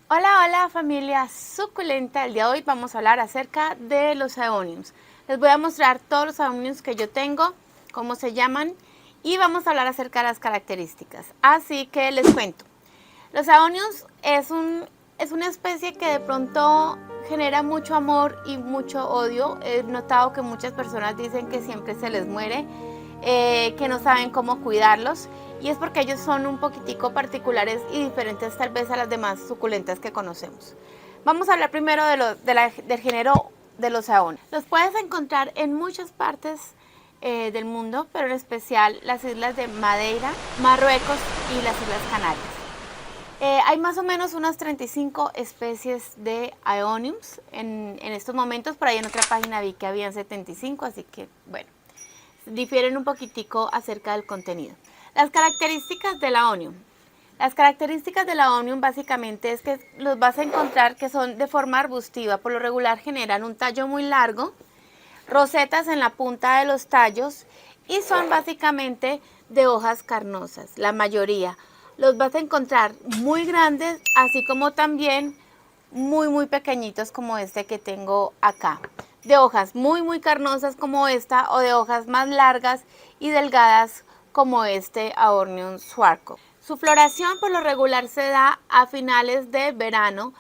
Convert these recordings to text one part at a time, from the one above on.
Hola, hola familia suculenta. El día de hoy vamos a hablar acerca de los aeoniums. Les voy a mostrar todos los aeoniums que yo tengo, cómo se llaman y vamos a hablar acerca de las características. Así que les cuento. Los aeoniums es una especie que de pronto genera mucho amor y mucho odio. He notado que muchas personas dicen que siempre se les muere, que no saben cómo cuidarlos y es porque ellos son un poquitico particulares y diferentes tal vez a las demás suculentas que conocemos. Vamos a hablar primero del género de los aeoniums. Los puedes encontrar en muchas partes del mundo, pero en especial las islas de Madeira, Marruecos y las Islas Canarias. Hay más o menos unas 35 especies de aeoniums en estos momentos. Por ahí en otra página vi que habían 75, así que bueno, difieren un poquitico acerca del contenido. Las características del aonium. Las características del aonium básicamente es que los vas a encontrar que son de forma arbustiva. Por lo regular generan un tallo muy largo, rosetas en la punta de los tallos y son básicamente de hojas carnosas, la mayoría. Los vas a encontrar muy grandes, así como también muy pequeñitos como este que tengo acá. De hojas muy carnosas como esta o de hojas más largas y delgadas como este Aornium swarco. Su floración por lo regular se da a finales de verano.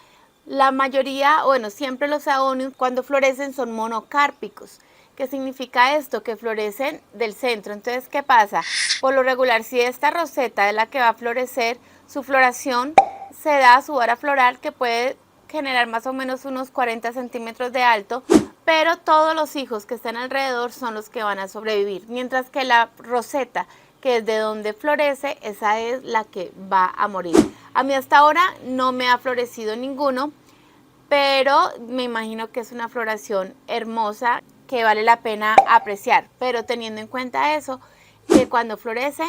La mayoría, bueno, siempre los aoniums cuando florecen son monocárpicos. ¿Qué significa esto? Que florecen del centro. Entonces, ¿qué pasa? Por lo regular, si esta roseta es la que va a florecer, su floración se da a su vara floral que puede generar más o menos unos 40 centímetros de alto, pero todos los hijos que están alrededor son los que van a sobrevivir, mientras que la roseta, que es de donde florece, esa es la que va a morir. A mí hasta ahora no me ha florecido ninguno, pero me imagino que es una floración hermosa que vale la pena apreciar, pero teniendo en cuenta eso, que cuando florece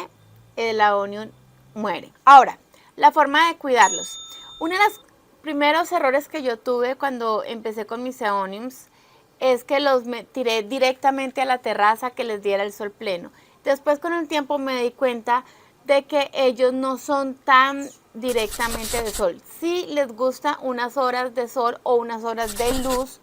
el aonium muere. Ahora, la forma de cuidarlos. Uno de los primeros errores que yo tuve cuando empecé con mis aoniums es que los tiré directamente a la terraza que les diera el sol pleno. Después con el tiempo me di cuenta de que ellos no son tan directamente de sol. Sí les gusta unas horas de sol o unas horas de luz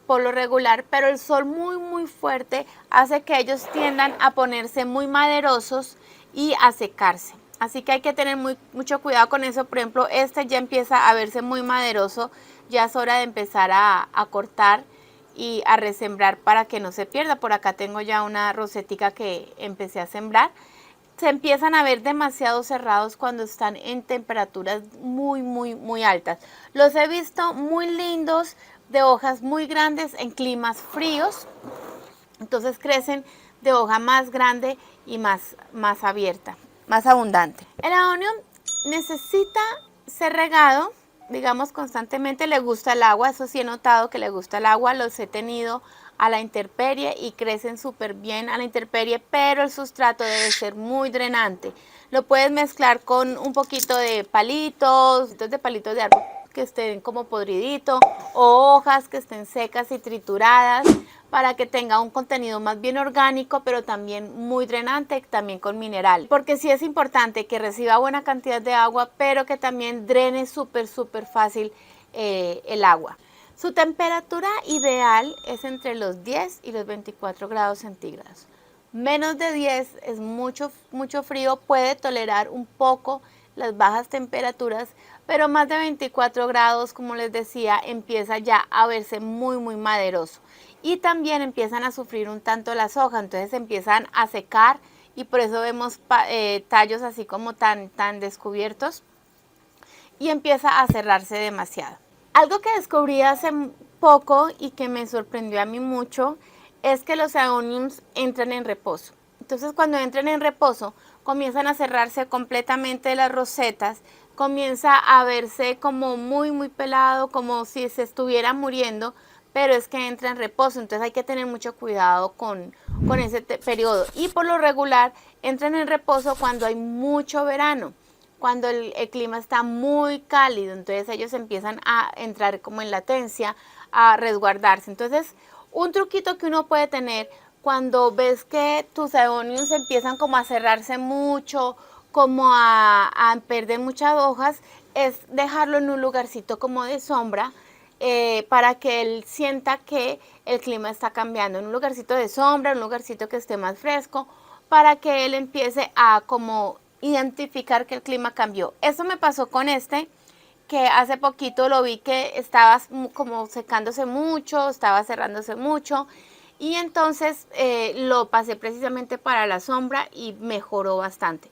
por lo regular, pero el sol muy fuerte hace que ellos tiendan a ponerse muy maderosos y a secarse. Así que hay que tener mucho cuidado con eso. Por ejemplo, este ya empieza a verse muy maderoso, ya es hora de empezar a cortar y a resembrar para que no se pierda. Por acá tengo ya una rosetica que empecé a sembrar. Se empiezan a ver demasiado cerrados cuando están en temperaturas muy altas. Los he visto muy lindos, de hojas muy grandes en climas fríos, entonces crecen de hoja más grande y más abierta, más abundante. El aonium necesita ser regado, digamos constantemente, le gusta el agua, eso sí he notado que le gusta el agua, los he tenido a la intemperie y crecen súper bien a la intemperie, pero el sustrato debe ser muy drenante. Lo puedes mezclar con un poquito de palitos de árbol que estén como podridito o hojas que estén secas y trituradas para que tenga un contenido más bien orgánico, pero también muy drenante, también con mineral. Porque sí es importante que reciba buena cantidad de agua, pero que también drene súper fácil el agua. Su temperatura ideal es entre los 10 y los 24 grados centígrados. Menos de 10 es mucho frío, puede tolerar un poco las bajas temperaturas, pero más de 24 grados, como les decía, empieza ya a verse muy maderoso. Y también empiezan a sufrir un tanto las hojas, entonces empiezan a secar y por eso vemos tallos así como tan descubiertos y empieza a cerrarse demasiado. Algo que descubrí hace poco y que me sorprendió a mí mucho es que los aeoniums entran en reposo. Entonces cuando entran en reposo comienzan a cerrarse completamente las rosetas, comienza a verse como muy pelado, como si se estuviera muriendo, pero es que entra en reposo, entonces hay que tener mucho cuidado con ese periodo. Y por lo regular entran en reposo cuando hay mucho verano, cuando el clima está muy cálido, entonces ellos empiezan a entrar como en latencia, a resguardarse. Entonces, un truquito que uno puede tener cuando ves que tus aeoniums empiezan como a cerrarse mucho, como a perder muchas hojas, es dejarlo en un lugarcito como de sombra, para que él sienta que el clima está cambiando, en un lugarcito de sombra, un lugarcito que esté más fresco, para que él empiece a como identificar que el clima cambió. Eso me pasó con este, que hace poquito lo vi que estaba como secándose mucho, estaba cerrándose mucho, y entonces lo pasé precisamente para la sombra y mejoró bastante.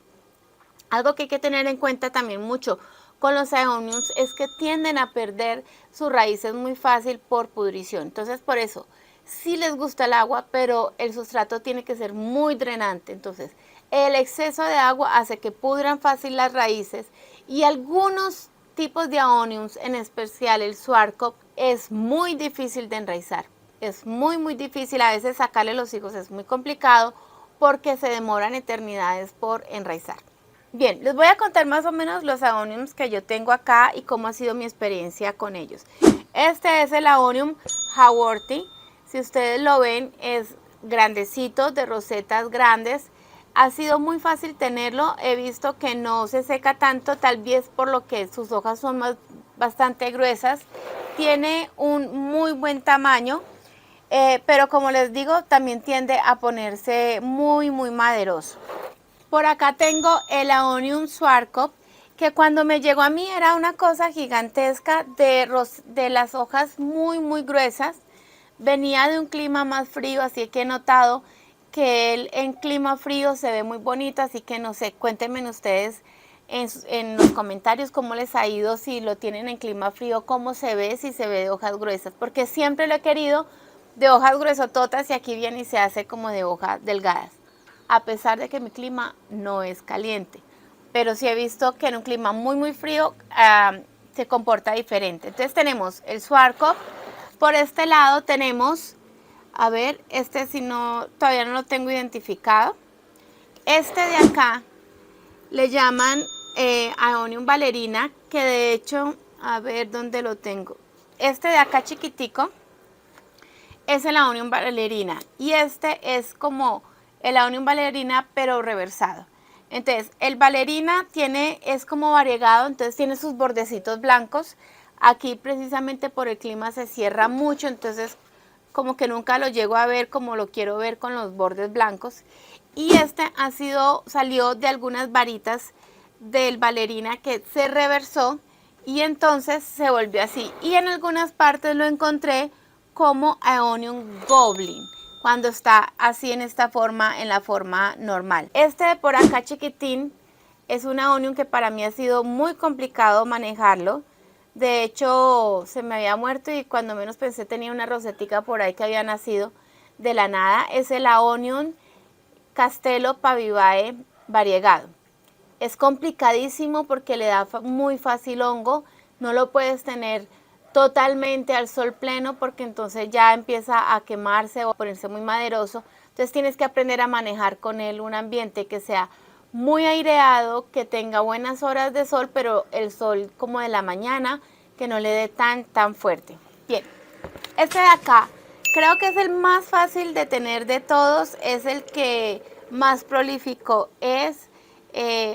Algo que hay que tener en cuenta también mucho con los aeoniums es que tienden a perder sus raíces muy fácil por pudrición. Entonces, por eso, sí les gusta el agua, pero el sustrato tiene que ser muy drenante. Entonces, el exceso de agua hace que pudran fácil las raíces, y algunos tipos de aeoniums, en especial el Schwarzkopf, es muy difícil de enraizar. Es muy difícil, a veces sacarle los higos es muy complicado porque se demoran eternidades por enraizar. Bien, les voy a contar más o menos los aeoniums que yo tengo acá y cómo ha sido mi experiencia con ellos. Este es el aeonium haworthii. Si ustedes lo ven, es grandecito, de rosetas grandes. Ha sido muy fácil tenerlo. He visto que no se seca tanto, tal vez por lo que sus hojas son bastante gruesas. Tiene un muy buen tamaño, pero como les digo, también tiende a ponerse muy maderoso. Por acá tengo el aeonium Schwarzkopf, que cuando me llegó a mí era una cosa gigantesca de las hojas muy gruesas. Venía de un clima más frío, así que he notado que él en clima frío se ve muy bonito, así que no sé, cuéntenme ustedes en los comentarios cómo les ha ido, si lo tienen en clima frío, cómo se ve, si se ve de hojas gruesas, porque siempre lo he querido de hojas gruesototas y aquí viene y se hace como de hojas delgadas, a pesar de que mi clima no es caliente, pero sí he visto que en un clima muy frío se comporta diferente. Entonces tenemos el Schwarzkopf. Por este lado tenemos, a ver, este si no, todavía no lo tengo identificado. Este de acá le llaman Aeonium Ballerina, que de hecho, a ver dónde lo tengo. Este de acá chiquitico es el Aeonium Ballerina, y este es como el Aeonium Ballerina pero reversado. Entonces el Ballerina es como variegado, entonces tiene sus bordecitos blancos. Aquí precisamente por el clima se cierra mucho, entonces como que nunca lo llego a ver como lo quiero ver con los bordes blancos. Y este salió de algunas varitas del Ballerina que se reversó y entonces se volvió así. Y en algunas partes lo encontré como Aeonium Goblin, cuando está así en esta forma, en la forma normal. Este de por acá chiquitín es un aeonium que para mí ha sido muy complicado manejarlo. De hecho, se me había muerto y cuando menos pensé tenía una rosetica por ahí que había nacido de la nada. Es el aeonium Castelo Pavivae variegado. Es complicadísimo porque le da muy fácil hongo, no lo puedes tener totalmente al sol pleno porque entonces ya empieza a quemarse o a ponerse muy maderoso. Entonces tienes que aprender a manejar con él un ambiente que sea muy aireado, que tenga buenas horas de sol, pero el sol como de la mañana, que no le dé tan fuerte. Bien, este de acá creo que es el más fácil de tener de todos, es el que más prolífico es.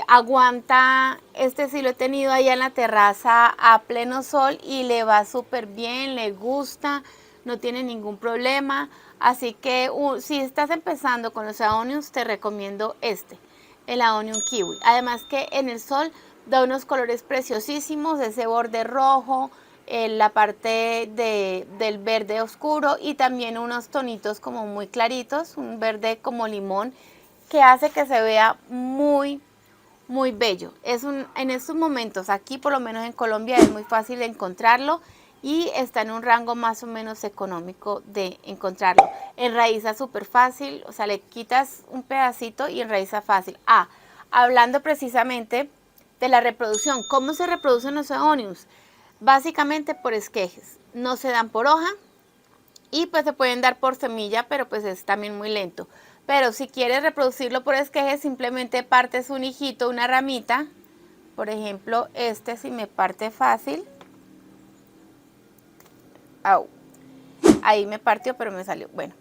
Aguanta, este sí lo he tenido ahí en la terraza a pleno sol y le va súper bien, le gusta, no tiene ningún problema. Así que si estás empezando con los aeoniums, te recomiendo el aeonium kiwi. Además que en el sol da unos colores preciosísimos, ese borde rojo, la parte del verde oscuro y también unos tonitos como muy claritos, un verde como limón, que hace que se vea muy bello. En estos momentos, aquí por lo menos en Colombia, es muy fácil de encontrarlo y está en un rango más o menos económico de encontrarlo. Enraiza súper fácil, o sea, le quitas un pedacito y enraiza fácil. Hablando precisamente de la reproducción, ¿cómo se reproducen los aeoniums? Básicamente por esquejes, no se dan por hoja y pues se pueden dar por semilla, pero pues es también muy lento. Pero si quieres reproducirlo por esqueje, simplemente partes un hijito, una ramita. Por ejemplo, si me parte fácil. Au. Ahí me partió, pero me salió. Bueno.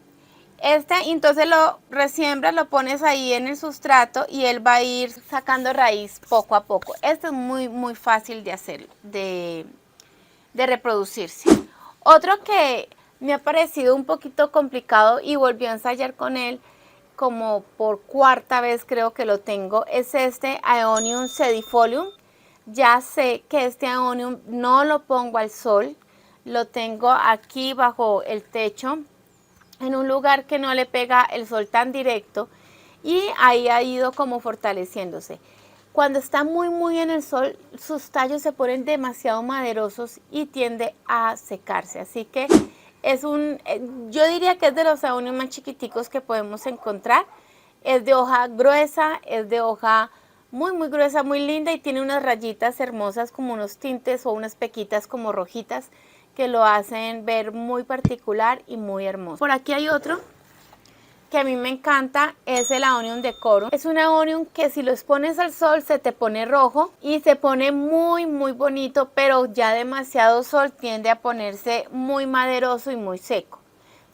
Entonces lo resiembras, lo pones ahí en el sustrato y él va a ir sacando raíz poco a poco. Esto es muy fácil de hacer, de reproducirse. Otro que me ha parecido un poquito complicado y volví a ensayar con él como por cuarta vez creo que lo tengo, es este Aeonium sedifolium. Ya sé que este Aeonium no lo pongo al sol, lo tengo aquí bajo el techo, en un lugar que no le pega el sol tan directo, y ahí ha ido como fortaleciéndose. Cuando está muy en el sol, sus tallos se ponen demasiado maderosos y tiende a secarse. Así que yo diría que es de los aonios más chiquiticos que podemos encontrar. Es de hoja gruesa, es de hoja muy gruesa, muy linda, y tiene unas rayitas hermosas como unos tintes o unas pequitas como rojitas que lo hacen ver muy particular y muy hermoso. Por aquí hay otro que a mí me encanta, es el Aeonium decorum. Es un Aeonium que si lo expones al sol se te pone rojo y se pone muy bonito, pero ya demasiado sol tiende a ponerse muy maderoso y muy seco.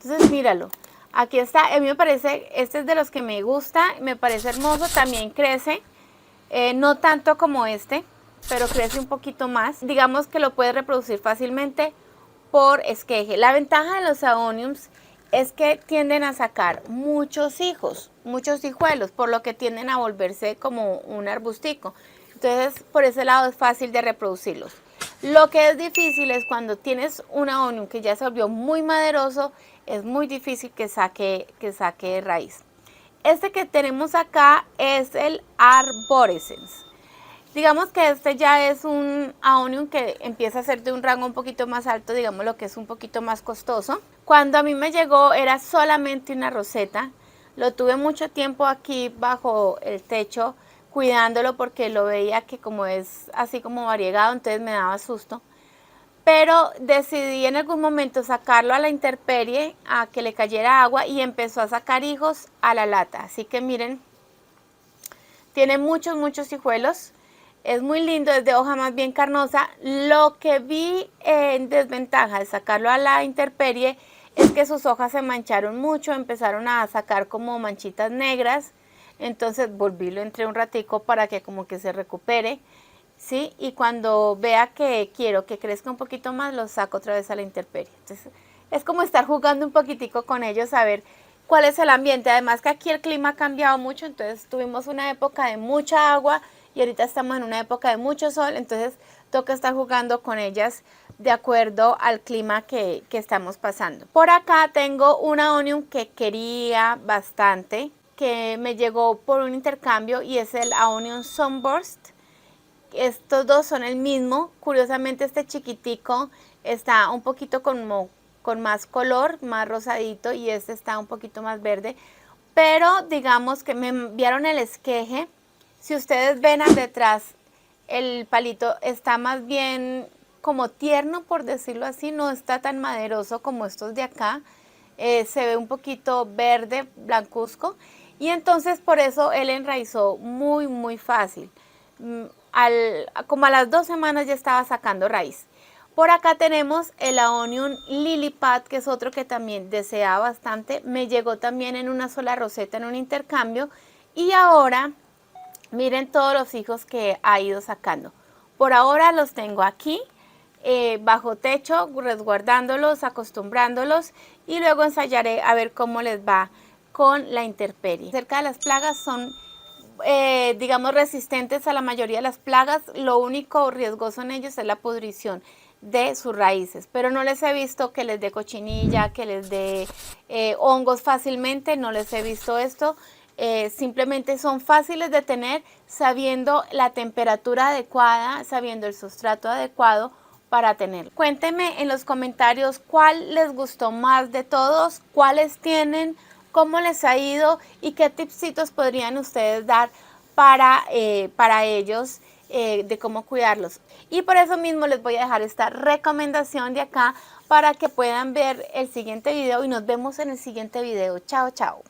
Entonces míralo, aquí está. A mí me parece, este es de los que me gusta, me parece hermoso. También crece, no tanto como este, pero crece un poquito más. Digamos que lo puedes reproducir fácilmente por esqueje. La ventaja de los Aeoniums es que tienden a sacar muchos hijos, muchos hijuelos, por lo que tienden a volverse como un arbustico. Entonces, por ese lado es fácil de reproducirlos. Lo que es difícil es cuando tienes un Aeonium que ya se volvió muy maderoso, es muy difícil que saque raíz. Este que tenemos acá es el Arborescens. Digamos que este ya es un Aeonium que empieza a ser de un rango un poquito más alto, digamos lo que es un poquito más costoso. Cuando a mí me llegó era solamente una roseta, lo tuve mucho tiempo aquí bajo el techo cuidándolo porque lo veía que como es así como variegado, entonces me daba susto. Pero decidí en algún momento sacarlo a la intemperie, a que le cayera agua, y empezó a sacar hijos a la lata. Así que miren, tiene muchos hijuelos. Es muy lindo, es de hoja más bien carnosa. Lo que vi en desventaja de sacarlo a la intemperie es que sus hojas se mancharon mucho, empezaron a sacar como manchitas negras. Entonces volví, lo entré un ratico para que como que se recupere, ¿sí? Y cuando vea que quiero que crezca un poquito más, lo saco otra vez a la intemperie. Entonces es como estar jugando un poquitico con ellos a ver cuál es el ambiente. Además que aquí el clima ha cambiado mucho, entonces tuvimos una época de mucha agua y ahorita estamos en una época de mucho sol, entonces toca estar jugando con ellas de acuerdo al clima que estamos pasando. Por acá tengo un Aeonium que quería bastante, que me llegó por un intercambio, y es el Aeonium Sunburst. Estos dos son el mismo. Curiosamente este chiquitico está un poquito con más color, más rosadito, y este está un poquito más verde. Pero digamos que me enviaron el esqueje. Si ustedes ven al detrás, el palito está más bien como tierno, por decirlo así, no está tan maderoso como estos de acá. Se ve un poquito verde, blancuzco, y entonces por eso él enraizó muy fácil. Como a las 2 semanas ya estaba sacando raíz. Por acá tenemos el Aeonium Lilipad, que es otro que también deseaba bastante. Me llegó también en una sola roseta en un intercambio, y ahora miren todos los hijos que ha ido sacando. Por ahora los tengo aquí, bajo techo, resguardándolos, acostumbrándolos, y luego ensayaré a ver cómo les va con la intemperie. Acerca de las plagas, son digamos resistentes a la mayoría de las plagas. Lo único riesgoso en ellos es la pudrición de sus raíces, pero no les he visto que les dé cochinilla, que les dé hongos fácilmente, no les he visto esto. Simplemente son fáciles de tener sabiendo la temperatura adecuada, sabiendo el sustrato adecuado para tenerlo. Cuéntenme en los comentarios cuál les gustó más de todos, cuáles tienen, cómo les ha ido y qué tipsitos podrían ustedes dar para ellos, de cómo cuidarlos. Y por eso mismo les voy a dejar esta recomendación de acá para que puedan ver el siguiente video, y nos vemos en el siguiente video. Chao, chao.